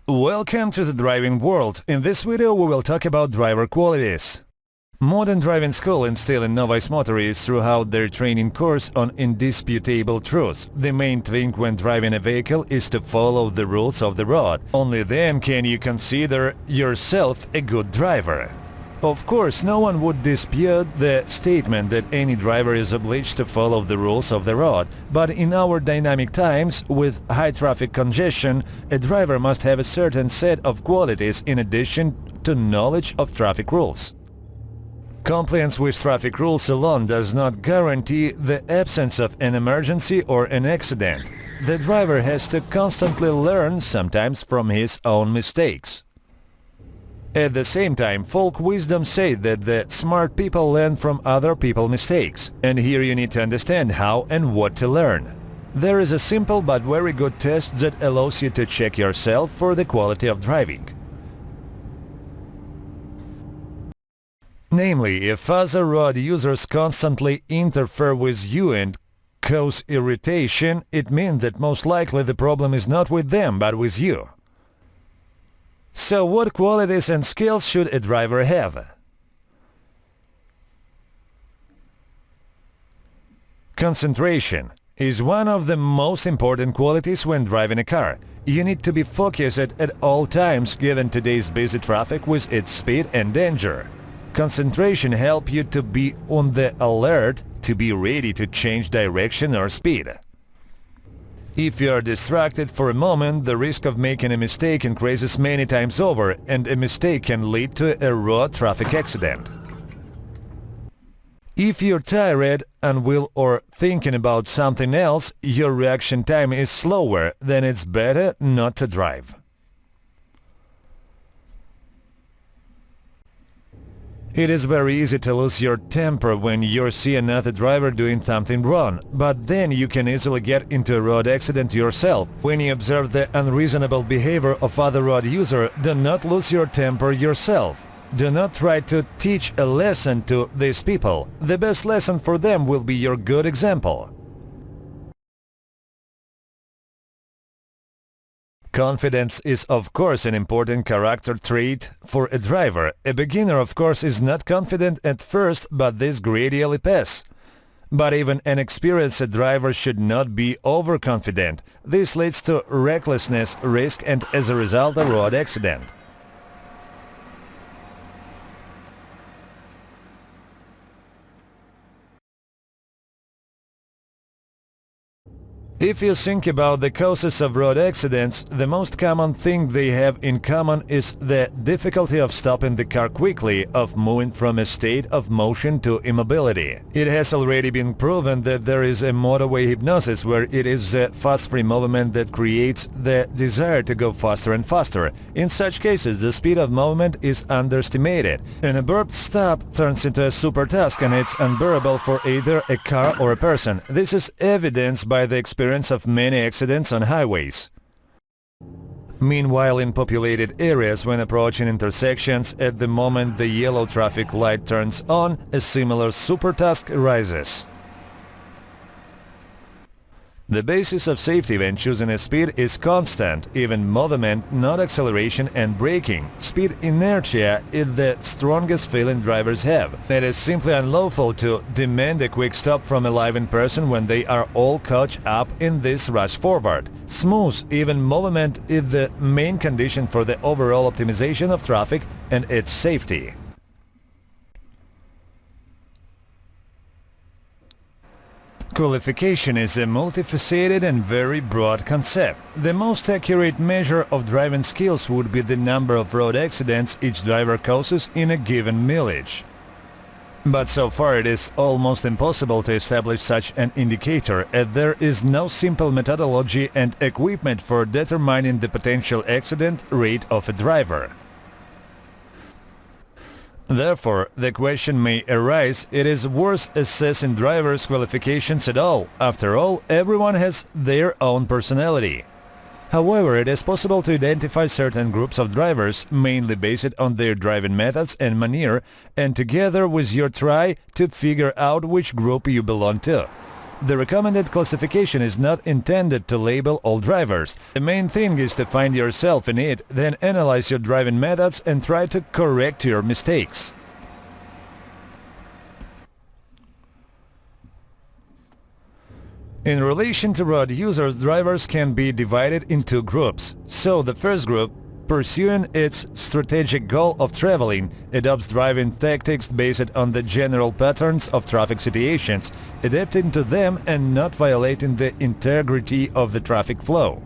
Welcome to the driving world. In this video we will talk about driver qualities. Modern driving school instilling novice motorists throughout their training course on indisputable truths. The main thing when driving a vehicle is to follow the rules of the road. Only then can you consider yourself a good driver. Of course, no one would dispute the statement that any driver is obliged to follow the rules of the road, but in our dynamic times, with high traffic congestion, a driver must have a certain set of qualities in addition to knowledge of traffic rules. Compliance with traffic rules alone does not guarantee the absence of an emergency or an accident. The driver has to constantly learn, sometimes from his own mistakes. At the same time, folk wisdom say that the smart people learn from other people's mistakes, and here you need to understand how and what to learn. There is a simple but very good test that allows you to check yourself for the quality of driving. Namely, if other road users constantly interfere with you and cause irritation, it means that most likely the problem is not with them but with you. So what qualities and skills should a driver have? Concentration is one of the most important qualities when driving a car. You need to be focused at all times given today's busy traffic with its speed and danger. Concentration helps you to be on the alert, to be ready to change direction or speed. If you are distracted for a moment, the risk of making a mistake increases many times over, and a mistake can lead to a road traffic accident. If you're tired, unwell or thinking about something else, your reaction time is slower, then it's better not to drive. It is very easy to lose your temper when you see another driver doing something wrong, but then you can easily get into a road accident yourself. When you observe the unreasonable behavior of other road users, do not lose your temper yourself. Do not try to teach a lesson to these people. The best lesson for them will be your good example. Confidence is of course an important character trait for a driver. A beginner of course is not confident at first, but this gradually passes. But even an experienced driver should not be overconfident. This leads to recklessness, risk and as a result a road accident. If you think about the causes of road accidents, the most common thing they have in common is the difficulty of stopping the car quickly, of moving from a state of motion to immobility. It has already been proven that there is a motorway hypnosis where it is the fast free movement that creates the desire to go faster and faster. In such cases, the speed of movement is underestimated. An abrupt stop turns into a super task and it's unbearable for either a car or a person. This is evidenced by the experience of many accidents on highways. Meanwhile, in populated areas, when approaching intersections, at the moment the yellow traffic light turns on, a similar super task arises. The basis of safety when choosing a speed is constant, even movement, not acceleration and braking. Speed inertia is the strongest feeling drivers have. It is simply unlawful to demand a quick stop from a living person when they are all caught up in this rush forward. Smooth, even movement is the main condition for the overall optimization of traffic and its safety. Qualification is a multifaceted and very broad concept. The most accurate measure of driving skills would be the number of road accidents each driver causes in a given mileage. But so far it is almost impossible to establish such an indicator, as there is no simple methodology and equipment for determining the potential accident rate of a driver. Therefore, the question may arise, it is worth assessing drivers' qualifications at all. After all, everyone has their own personality. However, it is possible to identify certain groups of drivers, mainly based on their driving methods and manner, and together with your try to figure out which group you belong to. The recommended classification is not intended to label all drivers. The main thing is to find yourself in it, then analyze your driving methods and try to correct your mistakes. In relation to road users, drivers can be divided in two groups. So the first group, pursuing its strategic goal of traveling, adopts driving tactics based on the general patterns of traffic situations, adapting to them and not violating the integrity of the traffic flow.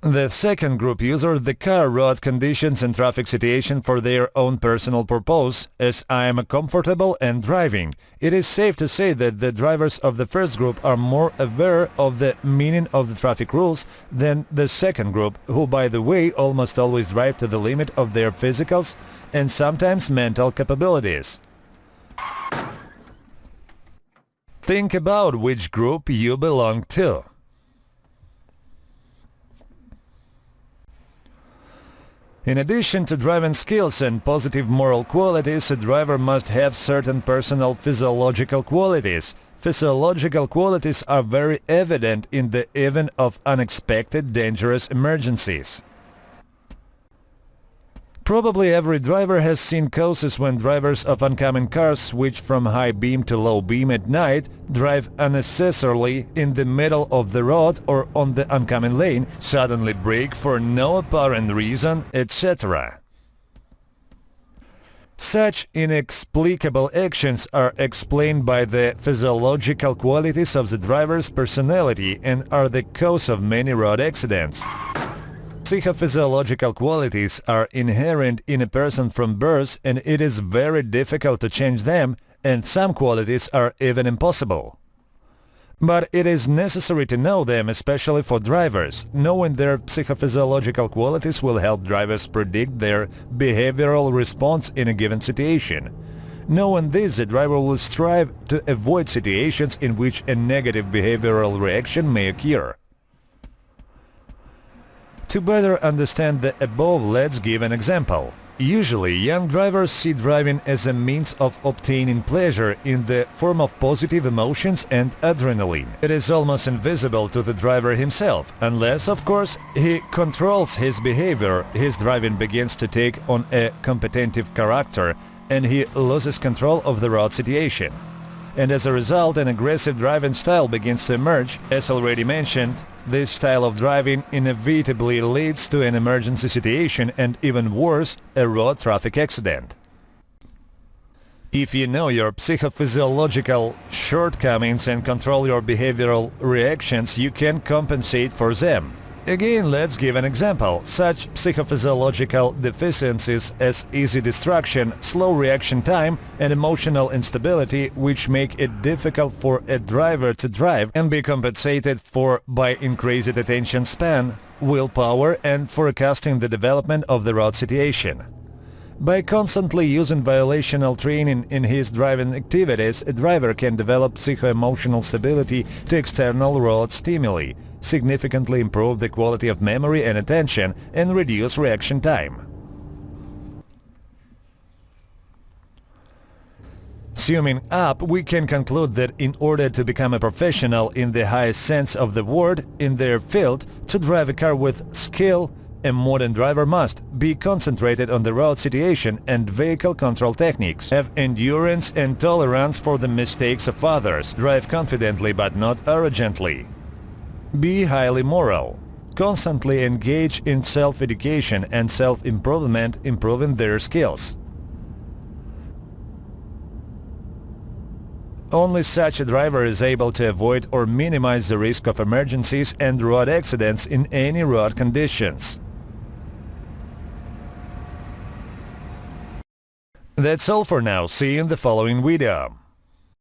The second group uses the car, road conditions and traffic situation for their own personal purpose, as I am comfortable and driving. It is safe to say that the drivers of the first group are more aware of the meaning of the traffic rules than the second group, who, by the way, almost always drive to the limit of their physical and sometimes mental capabilities. Think about which group you belong to. In addition to driving skills and positive moral qualities, a driver must have certain personal physiological qualities. Physiological qualities are very evident in the event of unexpected dangerous emergencies. Probably every driver has seen cases when drivers of oncoming cars switch from high beam to low beam at night, drive unnecessarily in the middle of the road or on the oncoming lane, suddenly brake for no apparent reason, etc. Such inexplicable actions are explained by the physiological qualities of the driver's personality and are the cause of many road accidents. Psychophysiological qualities are inherent in a person from birth, and it is very difficult to change them, and some qualities are even impossible. But it is necessary to know them, especially for drivers. Knowing their psychophysiological qualities will help drivers predict their behavioral response in a given situation. Knowing this, the driver will strive to avoid situations in which a negative behavioral reaction may occur. To better understand the above, let's give an example. Usually, young drivers see driving as a means of obtaining pleasure in the form of positive emotions and adrenaline. It is almost invisible to the driver himself, unless, of course, he controls his behavior. His driving begins to take on a competitive character, and he loses control of the road situation. And as a result, an aggressive driving style begins to emerge. As already mentioned, this style of driving inevitably leads to an emergency situation and, even worse, a road traffic accident. If you know your psychophysiological shortcomings and control your behavioral reactions, you can compensate for them. Again, let's give an example. Such psychophysiological deficiencies as easy distraction, slow reaction time, and emotional instability, which make it difficult for a driver to drive, and be compensated for by increased attention span, willpower, and forecasting the development of the road situation. By constantly using violational training in his driving activities, a driver can develop psycho-emotional stability to external road stimuli, significantly improve the quality of memory and attention, and reduce reaction time. Summing up, we can conclude that in order to become a professional in the highest sense of the word in their field, to drive a car with skill, a modern driver must be concentrated on the road situation and vehicle control techniques, have endurance and tolerance for the mistakes of others, drive confidently but not arrogantly, be highly moral, constantly engage in self-education and self-improvement, improving their skills. Only such a driver is able to avoid or minimize the risk of emergencies and road accidents in any road conditions. That's all for now. See you in the following video.